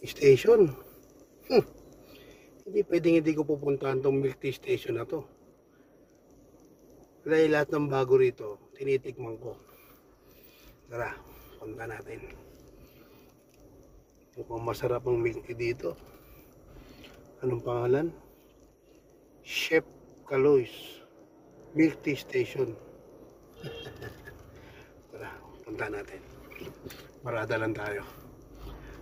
station. Hmm. Hindi pwedeng hindi ko pupuntahan tong milk tea station na to. Dahil lahat ng bago rito, tinitikman ko. Tara, punta natin. Mukhang masarap ang milk tea dito. Anong pangalan? Chef Caloy's Milk Tea Station. Tara, punta natin. Parada lang tayo.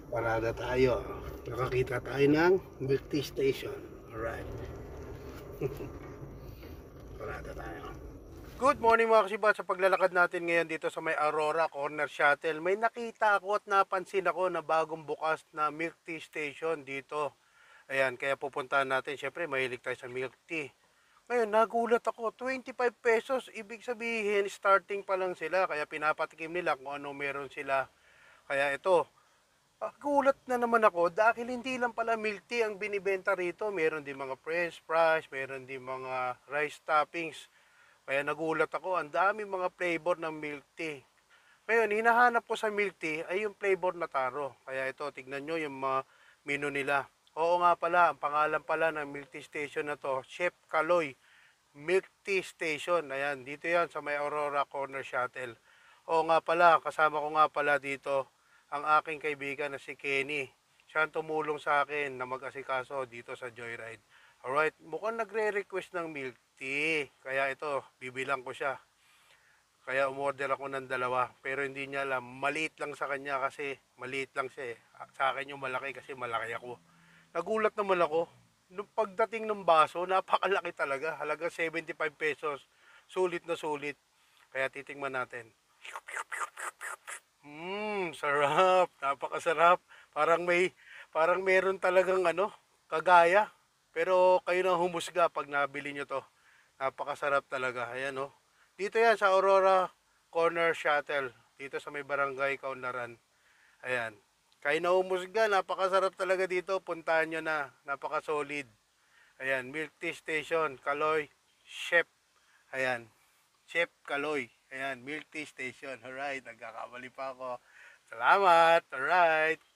Parada tayo. Nakakita tayo ng milk tea station. Alright. Parada tayo. Good morning mga kasibat. Sa paglalakad natin ngayon dito sa may Aurora Corner Shuttle, may nakita ako at napansin ako na bagong bukas na milk tea station dito. Ayan, kaya pupuntahan natin. Siyempre, mahilig tayo sa milk tea. Ngayon, nagulat ako. 25 pesos. Ibig sabihin, starting pa lang sila. Kaya pinapatikim nila kung ano meron sila. Kaya ito, gulat na naman ako dahil hindi lang pala milk tea ang binibenta rito. Meron din mga french fries, meron din mga rice toppings. Kaya nagulat ako, ang dami mga flavor ng milk tea. Ngayon, hinahanap ko sa milk tea ay yung flavor na taro. Kaya ito, tignan nyo yung mga menu nila. Oo nga pala, ang pangalan pala ng milk tea station na to, Chef Caloy Milk Tea Station. Ayan, dito yan sa may Aurora Corner Shuttle. Oo nga pala, kasama ko nga pala dito ang aking kaibigan na si Kenny. Siya ang tumulong sa akin na mag-asikaso dito sa Joyride. Alright, mukhang nagre-request ng milk tea. Kaya ito, bibilang ko siya. Kaya umorder ako ng dalawa. Pero hindi niya alam, maliit lang sa kanya kasi maliit lang siya eh. Sa akin yung malaki kasi malaki ako. Nagulat naman ako. Nung pagdating ng baso, napakalaki talaga. Halaga 75 pesos. Sulit na sulit. Kaya titingnan natin. Sarap. Napakasarap. Parang meron talagang kagaya. Pero kayo na humusga pag nabili nyo to. Napakasarap talaga. Ayan oh. Dito yan sa Aurora Corner Shuttle. Dito sa may barangay Kaunlaran. Ayan. Kayo na humusga. Napakasarap talaga dito. Puntahan nyo na. Napaka-solid. Ayan. Milk Tea Station. Kaloy. Chef. Ayan. Chef Kaloy. Ayan. Milk Tea Station. Alright. Nagkakamali pa ako. Salamat. Alright.